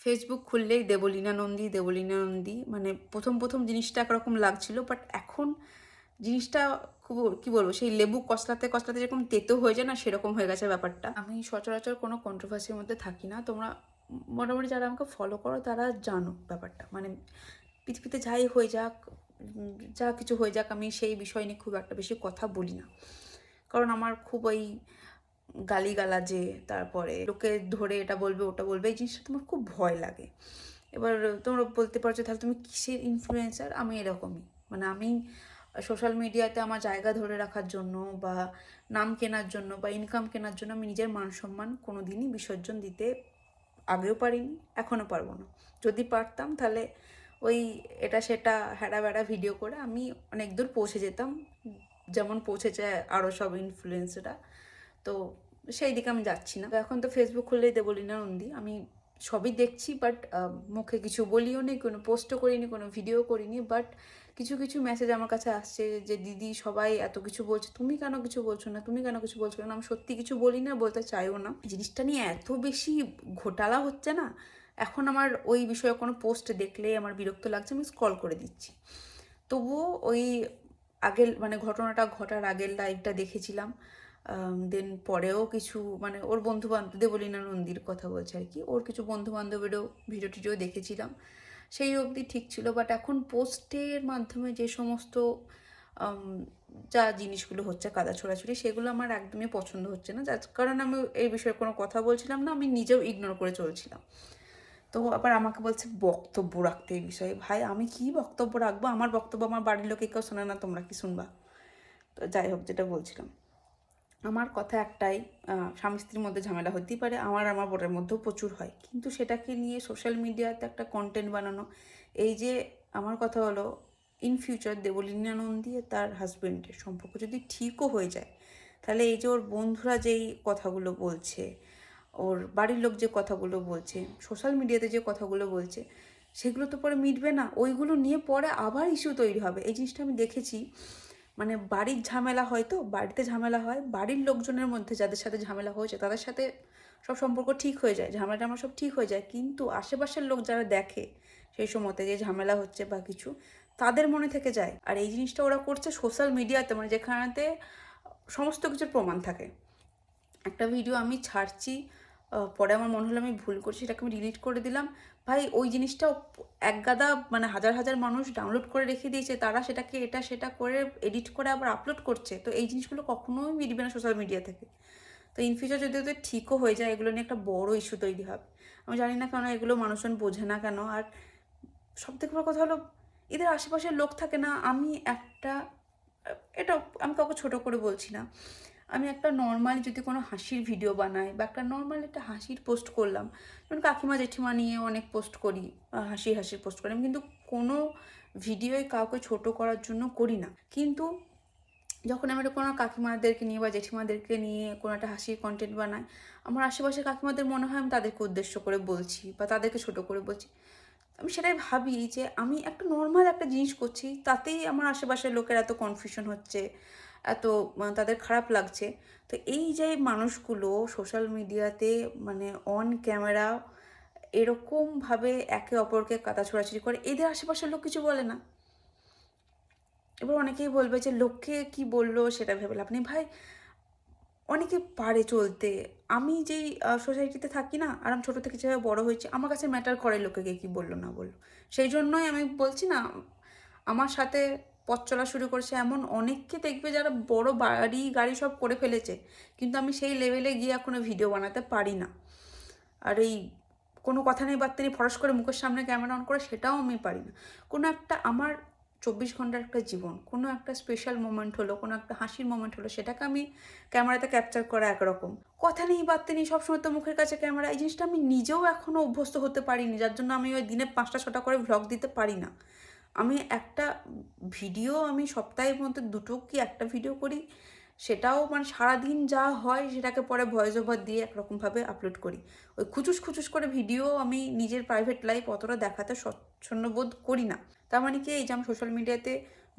Facebook খুললেই দেবলীনা নন্দী, দেবলীনা নন্দী। মানে ১ম জিনিসটা একরকম লাগছিল। বাট এখন জিনিসটা খুব কি বলবো? সেই লেবু কচলাতে যেরকম তেতো হয়ে যায় না? সেরকম হয়ে গেছে ব্যাপারটা। আমি সচরাচর কোনো কন্ট্রোভার্সির মধ্যে থাকি না। তোমরা মোটামুটি যারা আমাকে ফলো করো তারা জানো ব্যাপারটা। মানে পৃথিবীতে যাই হয়ে যাক, যা কিছু হয়ে যাক, আমি সেই বিষয় নিয়ে খুব একটা বেশি কথা বলি না। কারণ আমার খুব ওই গালিগালাজে, তারপরে লোকে ধরে এটা বলবে ওটা বলবে, এই জিনিসটা তোমার খুব ভয় লাগে। এবার তোমরা বলতে পারছো তাহলে তুমি কিসের ইনফ্লুয়েন্সার? আমি এরকমই। মানে আমি সোশ্যাল মিডিয়াতে আমার জায়গা ধরে রাখার জন্য বা নাম কেনার জন্য বা ইনকাম কেনার জন্য আমি নিজের মান সম্মান কোনো দিনই বিসর্জন দিতে আগেও পারিনি, এখনও পারবো না। যদি পারতাম তাহলে ওই এটা সেটা হ্যাড়া ব্যাড়া ভিডিও করে আমি অনেক দূর পৌঁছে যেতাম, যেমন পৌঁছেছে আরও সব ইনফ্লুয়েন্সরা। তো সেই দিকে আমি যাচ্ছি না। তো এখন তো ফেসবুক খুললেই দেবলীনা নন্দী। আমি সবই দেখছি, বাট মুখে কিছু বলিও নি, কোনো পোস্টও করিনি, কোনো ভিডিও করিনি। বাট কিছু কিছু মেসেজ আমার কাছে আসছে যে দিদি সবাই এত কিছু বলছে, তুমি কেন কিছু বলছো না, তুমি কেন কিছু বলছো না? আমি সত্যি কিছু বলি না, বলতে চাইও না। জিনিসটা নিয়ে এত বেশি ঘোটালা হচ্ছে না, এখন আমার ওই বিষয়ে কোনো পোস্ট দেখলে আমার বিরক্ত লাগছে, আমি স্ক্রল করে দিচ্ছি। তবুও ওই আগের মানে ঘটনাটা ঘটার আগের লাইভটা দেখেছিলাম। দেন পরেও কিছু মানে ওর বন্ধু বান্ধব, দেবলীনা নন্দীর কথা বলছে আর কি, ওর কিছু বন্ধু বান্ধবেরও ভিডিও টিডিও দেখেছিলাম, সেই অবধি ঠিক ছিল। বাট এখন পোস্টের মাধ্যমে যে সমস্ত আম, যা জিনিসগুলো হচ্ছে কাদা ছোড়াছুড়ি, সেগুলো আমার একদমই পছন্দ হচ্ছে না, যার কারণে আমি এই বিষয়ে কোনো কথা বলছিলাম না, আমি নিজেও ইগনোর করে চলছিলাম। তো আবার আমাকে বলছে বক্তব্য রাখতে এই বিষয়ে। ভাই আমি কি বক্তব্য রাখবো? আমার বক্তব্য আমার বাড়ির লোকে কেউ শোনে না, তোমরা কি শুনবা? তো যাই হোক, যেটা বলছিলাম, আমার কথা একটাই, স্বামী স্ত্রীর মধ্যে ঝামেলা হতেই পারে, আমার বোনের মধ্যেও প্রচুর হয়, কিন্তু সেটাকে নিয়ে সোশ্যাল মিডিয়াতে একটা কন্টেন্ট বানানো, এই যে আমার কথা হলো, ইন ফিউচার দেবলীনা নন্দী তার হাজব্যান্ডের সম্পর্ক যদি ঠিকও হয়ে যায়, তাহলে এই যে ওর বন্ধুরা যেই কথাগুলো বলছে, ওর বাড়ির লোক যে কথাগুলো বলছে, সোশ্যাল মিডিয়াতে যে কথাগুলো বলছে, সেগুলো তো পরে মিটবে না, ওইগুলো নিয়ে পরে আবার ইস্যু তৈরি হবে। এই জিনিসটা আমি দেখেছি। মানে বাড়ির ঝামেলা হয়, তো বাড়িতে ঝামেলা হয়, বাড়ির লোকজনের মধ্যে যাদের সাথে ঝামেলা হয়েছে তাদের সাথে সব সম্পর্ক ঠিক হয়ে যায়, ঝামেলাটা আমার সব ঠিক হয়ে যায়, কিন্তু আশেপাশের লোক যারা দেখে সেই সময়তে যে ঝামেলা হচ্ছে বা কিছু, তাদের মনে থেকে যায়। আর এই জিনিসটা ওরা করছে সোশ্যাল মিডিয়াতে, মানে যেখানেতে সমস্ত কিছুর প্রমাণ থাকে। একটা ভিডিও আমি ছাড়ছি, পরে আমার মনে হলো আমি ভুল করছি, সেটাকে আমি ডিলিট করে দিলাম। ভাই ওই জিনিসটা এক গাদা মানে হাজার হাজার মানুষ ডাউনলোড করে রেখে দিয়েছে, তারা সেটাকে এটা সেটা করে এডিট করে আবার আপলোড করছে। তো এই জিনিসগুলো কখনোই মিটবে না সোশ্যাল মিডিয়া থেকে। তো ইন ফিউচার যদি ওদের ঠিকও হয়ে যায়, এগুলো নিয়ে একটা বড় ইস্যু তৈরি হবে। আমি জানি না কেন এগুলো মানুষজন বোঝে না কেন। আর সব থেকে বড় কথা হলো, এদের আশেপাশের লোক থাকে না। আমি একটা এটা আমি কাউকে ছোট করে বলছি না, আমি একটা নর্মালি যদি কোনো হাসির ভিডিও বানাই বা একটা নর্মাল একটা হাসির পোস্ট করলাম, যেমন কাকিমা জেঠিমা নিয়ে অনেক পোস্ট করি, হাসির পোস্ট করি আমি, কিন্তু কোনো ভিডিওই কাউকে ছোট করার জন্য করি না। কিন্তু যখন আমি একটা কোনো কাকিমাদেরকে নিয়ে বা জেঠিমাদেরকে নিয়ে কোনো একটা হাসির কন্টেন্ট বানাই, আমার আশেপাশে কাকিমাদের মনে হয় আমি তাদেরকে উদ্দেশ্য করে বলছি বা তাদেরকে ছোট করে বলছি। আমি সেটাই ভাবি যে আমি একটা নর্মাল একটা জিনিস করছি, তাতেই আমার আশেপাশের লোকের এত কনফিউশন হচ্ছে, এত তাদের খারাপ লাগছে। তো এই যে মানুষগুলো সোশ্যাল মিডিয়াতে মানে অন ক্যামেরা এরকমভাবে একে অপরকে কাদা ছোড়াছুড়ি করে, এদের আশেপাশের লোক কিছু বলে না। এবার অনেকেই বলবে যে লোককে কি বললো সেটা ভেবে লাভ নেই। ভাই অনেকে পারে চলতে। আমি যেই সোসাইটিতে থাকি না, আর আমি ছোটো থেকে যেভাবে বড় হয়েছি, আমার কাছে ম্যাটার করে লোকে কে কী বললো না বললো। সেই জন্যই আমি বলছি না, আমার সাথে পথ চলা শুরু করেছে এমন অনেককে দেখবে যারা বড় বাড়ি গাড়ি সব করে ফেলেছে, কিন্তু আমি সেই লেভেলে গিয়ে এখনও ভিডিও বানাতে পারি না। আর এই কোনো কথা নেই বার্তা নেই ফরাস করে মুখের সামনে ক্যামেরা অন করে, সেটাও আমি পারি না। কোনো একটা আমার 24 ঘন্টার একটা জীবন, কোনো একটা স্পেশাল মোমেন্ট হলো, কোনো একটা হাসির মোমেন্ট হলো, সেটাকে আমি ক্যামেরাতে ক্যাপচার করা একরকম, কথা নেই বার্তা নেই সবসময় তো মুখের কাছে ক্যামেরা, এই জিনিসটা আমি নিজেও এখনও অভ্যস্ত হতে পারিনি, যার জন্য আমি ওই দিনে 5টা 6টা করে ভ্লগ দিতে পারি না। আমি একটা ভিডিও আমি সপ্তাহের মধ্যে 2টো কি একটা ভিডিও করি, সেটাও মানে সারাদিন যা হয় সেটাকে পরে ভয়েস ওভার দিয়ে একরকমভাবে আপলোড করি। ওই খুচুস খুচুস করে ভিডিও আমি নিজের প্রাইভেট লাইফ অতটা দেখাতে স্বচ্ছন্দ বোধ করি না। তার মানে কি, এই যে আমি সোশ্যাল মিডিয়াতে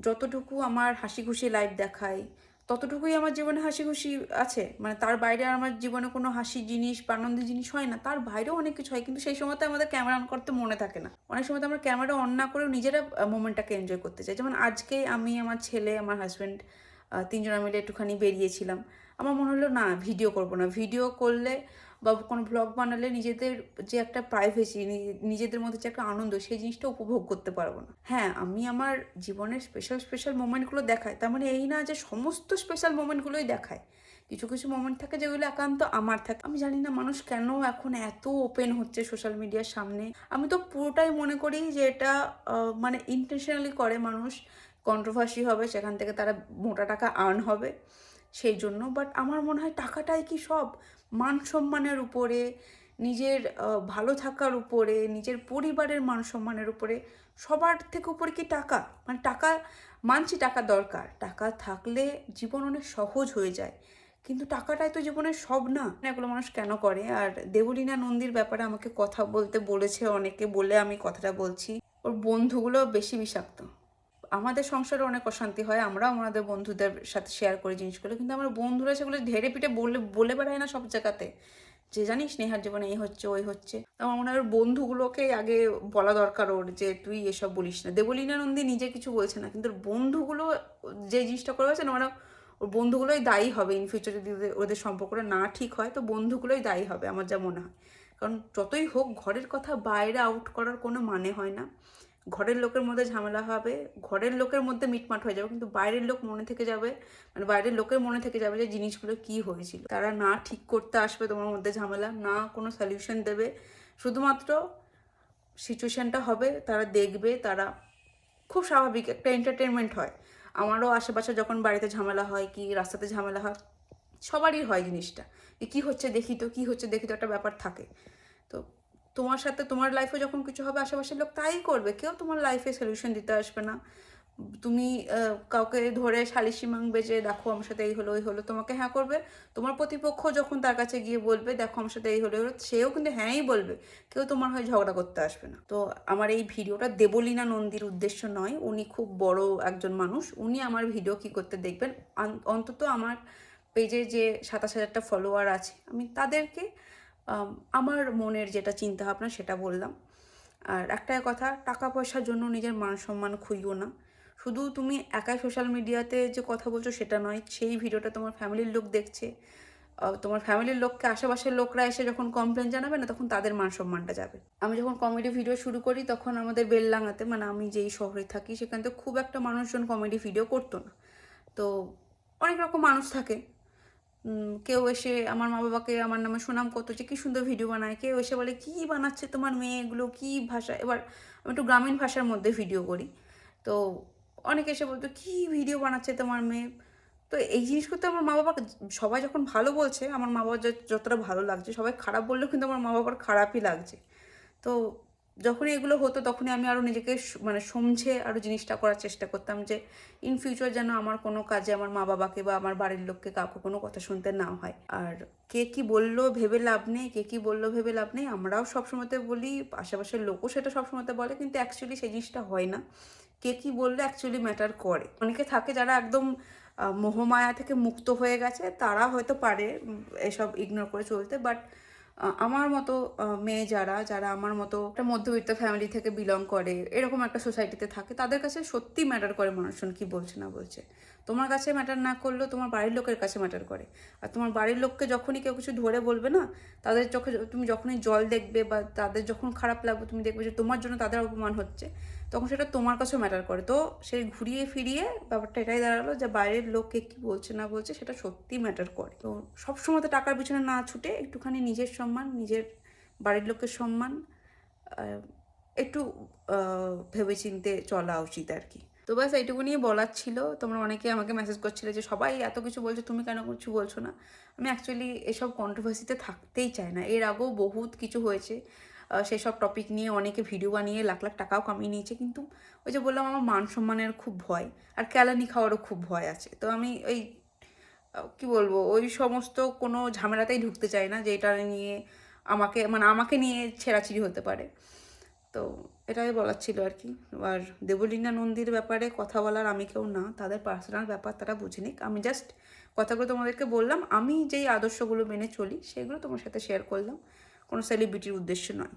যতটুকু আমার হাসি খুশি লাইফ দেখাই, ততটুকুই আমার জীবনে হাসি খুশি আছে, মানে তার বাইরে আর আমার জীবনে কোনো হাসি জিনিস বা আনন্দের জিনিস হয় না। তার বাইরেও অনেক কিছু হয়, কিন্তু সেই সময়তে আমাদের ক্যামেরা অন করতে মনে থাকে না। অনেক সময় আমরা ক্যামেরা অন না করেও নিজেরা মোমেন্টটাকে এনজয় করতে চাই। যেমন আজকে আমি, আমার ছেলে, আমার হাজব্যান্ড, তিনজনে মিলে একটুখানি বেরিয়েছিলাম। আমার মনে হলো না ভিডিও করবো না, ভিডিও করলে বা কোনো ব্লগ বানালে নিজেদের যে একটা প্রাইভেসি, নিজেদের মধ্যে যে একটা আনন্দ, সেই জিনিসটা উপভোগ করতে পারবো না। হ্যাঁ, আমি আমার জীবনের স্পেশাল স্পেশাল মোমেন্টগুলো দেখাই, তার মানে এই না যে সমস্ত স্পেশাল মোমেন্টগুলোই দেখায়। কিছু কিছু মোমেন্ট থাকে যেগুলো একান্ত আমার থাকে। আমি জানি না মানুষ কেন এখন এত ওপেন হচ্ছে সোশ্যাল মিডিয়ার সামনে। আমি তো পুরোটাই মনে করি যে এটা মানে ইন্টেনশনালি করে মানুষ, কন্ট্রোভার্সি হবে, সেখান থেকে তারা মোটা টাকা আর্ন হবে সেই জন্য। বাট আমার মনে হয় টাকাটাই কি সব? মান সম্মানের উপরে, নিজের ভালো থাকার উপরে, নিজের পরিবারের মান সম্মানের উপরে, সবার থেকে উপরে কি টাকা? মানে টাকা, মানছি টাকা দরকার, টাকা থাকলে জীবন অনেক সহজ হয়ে যায়, কিন্তু টাকাটাই তো জীবনের সব না। এগুলো মানুষ কেন করে? আর দেবলীনা নন্দীর ব্যাপারে আমাকে কথা বলতে বলেছে অনেকে, বলে আমি কথাটা বলছি। ওর বন্ধুগুলো বেশি বিষাক্ত। আমাদের সংসারে অনেক অশান্তি হয়, আমরাও আমাদের বন্ধুদের সাথে শেয়ার করি জিনিসগুলো, কিন্তু আমার বন্ধুরা সেগুলো ঢেড়ে পিটে বলে বলে বেড়ায় না সব জায়গাতে, যে জানিস নেহার জীবনে এই হচ্ছে ওই হচ্ছে। আমার মনে হয় ওর বন্ধুগুলোকে আগে বলা দরকার ওর, যে তুই এসব বলিস না। দেবলীনা নন্দী নিজে কিছু বলছে না, কিন্তু ওর বন্ধুগুলো যে জিনিসটা করে গেছে না, মানে ওর বন্ধুগুলোই দায়ী হবে ইন ফিউচার। যদি ওদের সম্পর্কটা না ঠিক হয় তো বন্ধুগুলোই দায়ী হবে আমার যা মনে হয়। কারণ যতই হোক, ঘরের কথা বাইরে আউট করার কোনো মানে হয় না। ঘরের লোকের মধ্যে ঝামেলা হবে, ঘরের লোকের মধ্যে মিটমাট হয়ে যাবে, কিন্তু বাইরের লোক মনে থেকে যাবে, মানে বাইরের লোকের মনে থেকে যাবে যে জিনিসগুলো কি হয়েছিল। তারা না ঠিক করতে আসবে তোমার মধ্যে ঝামেলা, না কোনো সলিউশন দেবে, শুধুমাত্র সিচুয়েশানটা হবে, তারা দেখবে, তারা খুব স্বাভাবিক একটা এন্টারটেনমেন্ট হয়। আমারও আশেপাশে যখন বাড়িতে ঝামেলা হয় কি রাস্তাতে ঝামেলা হয়, সবারই হয় জিনিসটা, কি হচ্ছে দেখি তো, কি হচ্ছে দেখি তো, একটা ব্যাপার থাকে। তো তোমার সাথে তোমার লাইফে যখন কিছু হবে, আশেপাশের লোক তাই করবে, কেউ তোমার লাইফে সলিউশন দিতে আসবে না। তুমি কাউকে ধরে সালিশি মাংবে যে দেখো আমার সাথে এই হলো ওই হলো, তোমাকে হ্যাঁ করবে। তোমার প্রতিপক্ষ যখন তার কাছে গিয়ে বলবে দেখো আমার সাথে এই হলো ওই হলো, সেও কিন্তু হ্যাঁই বলবে, কেউ তোমার হয়ে ঝগড়া করতে আসবে না। তো আমার এই ভিডিওটা দেবলীনা নন্দীর উদ্দেশ্য নয়, উনি খুব বড় একজন মানুষ, উনি আমার ভিডিও কি করতে দেখবেন। অন্তত আমার পেজে যে 27,000টা ফলোয়ার আছে, আমি তাদেরকে আমার মনের যেটা চিন্তা ভাবনা সেটা বললাম। আর একটাই কথা, টাকা পয়সার জন্য নিজের মান সম্মান খুইও না। শুধু তুমি একাই সোশ্যাল মিডিয়াতে যে কথা বলছো সেটা নয়, সেই ভিডিওটা তোমার ফ্যামিলির লোক দেখছে, তোমার ফ্যামিলির লোককে আশেপাশের লোকরা এসে যখন কমপ্লেন জানাবে না, তখন তাদের মান সম্মানটা যাবে। আমি যখন কমেডি ভিডিও শুরু করি তখন আমাদের বেলডাঙাতে, মানে আমি যেই শহরে থাকি সেখান থেকে খুব একটা মানুষজন কমেডি ভিডিও করতো না। তো অনেক রকম মানুষ থাকে, কেউ এসে আমার মা বাবাকে আমার নামে সুনাম করতো যে কী সুন্দর ভিডিও বানায়, কেউ এসে বলে কী বানাচ্ছে তোমার মেয়ে, এগুলো কী ভাষা। এবার আমি একটু গ্রামীণ ভাষার মধ্যে ভিডিও করি, তো অনেকে এসে বলতো কী ভিডিও বানাচ্ছে তোমার মেয়ে। তো এই জিনিসগুলো তো আমার মা বাবা, সবাই যখন ভালো বলছে আমার মা বাবার যতটা ভালো লাগছে, সবাই খারাপ বললেও কিন্তু আমার মা বাবার খারাপই লাগছে। তো যখনই এগুলো হতো তখনই আমি আরও নিজেকে মানে সমঝে আরও জিনিসটা করার চেষ্টা করতাম, যে ইন ফিউচার যেন আমার কোনো কাজে আমার মা বাবাকে বা আমার বাড়ির লোককে কাউকে কোনো কথা শুনতে না হয়। আর কে কী বললো ভেবে লাভ নেই, কে কী বললো ভেবে লাভ নেই, আমরাও সবসময়তে বলি, আশেপাশের লোকও সেটা সবসময়তে বলে, কিন্তু অ্যাকচুয়ালি সেই জিনিসটা হয় না। কে কী বললে অ্যাকচুয়ালি ম্যাটার করে। অনেকে থাকে যারা একদম মোহমায়া থেকে মুক্ত হয়ে গেছে, তারা হয়তো পারে এসব ইগনোর করে চলতে, বাট আমার মতো মেয়ে যারা যারা আমার মতো একটা মধ্যবিত্ত ফ্যামিলি থেকে বিলং করে, এরকম একটা সোসাইটিতে থাকে, তাদের কাছে সত্যি ম্যাটার করে মানুষজন কী বলছে না বলছে। তোমার কাছে ম্যাটার না করলেও তোমার বাড়ির লোকের কাছে ম্যাটার করে। আর তোমার বাড়ির লোককে যখনই কেউ কিছু ধরে বলবে না, তাদের চোখে তুমি যখনই জল দেখবে বা তাদের যখন খারাপ লাগবে, তুমি দেখবে যে তোমার জন্য তাদের অপমান হচ্ছে, তখন সেটা তোমার কাছেও ম্যাটার করে। তো সেই ঘুরিয়ে ফিরিয়ে ব্যাপারটা এটাই দাঁড়ালো যে বাইরের লোককে কী বলছে না বলছে সেটা সত্যি ম্যাটার করে। তো সবসময় তো টাকার পিছনে না ছুটে একটুখানি নিজের সম্মান, নিজের বাড়ির লোকের সম্মান একটু ভেবেচিন্তে চলা উচিত আর কি। তো ব্যাস এইটুকু নিয়ে বলার ছিল। তোমরা অনেকে আমাকে মেসেজ করছিলে যে সবাই এত কিছু বলছে, তুমি কেন কিছু বলছো না। আমি অ্যাকচুয়ালি এসব কন্ট্রোভার্সিতে থাকতেই চাই না। এর আগেও বহুত কিছু হয়েছে, সেসব টপিক নিয়ে অনেকে ভিডিও বানিয়ে লাখ লাখ টাকাও কামিয়ে নিয়েছে, কিন্তু ওই যে বললাম আমার মান সম্মানের খুব ভয়, আর কেলানি খাওয়ারও খুব ভয় আছে। তো আমি ওই কি বলবো, ওই সমস্ত কোনো ঝামেলাতেই ঢুকতে চাই না, যেটা নিয়ে আমাকে নিয়ে ছেঁড়াছিড়ি হতে পারে। তো এটাই বলার ছিল আর কি। আর দেবলীনা নন্দীর ব্যাপারে কথা বলার আমি কেউ না, তাদের পার্সোনাল ব্যাপার তারা বুঝে নিক। আমি জাস্ট কথাগুলো তোমাদেরকে বললাম, আমি যেই আদর্শগুলো মেনে চলি সেগুলো তোমার সাথে শেয়ার করলাম, কোনো সেলিব্রিটির উদ্দেশ্য নয়।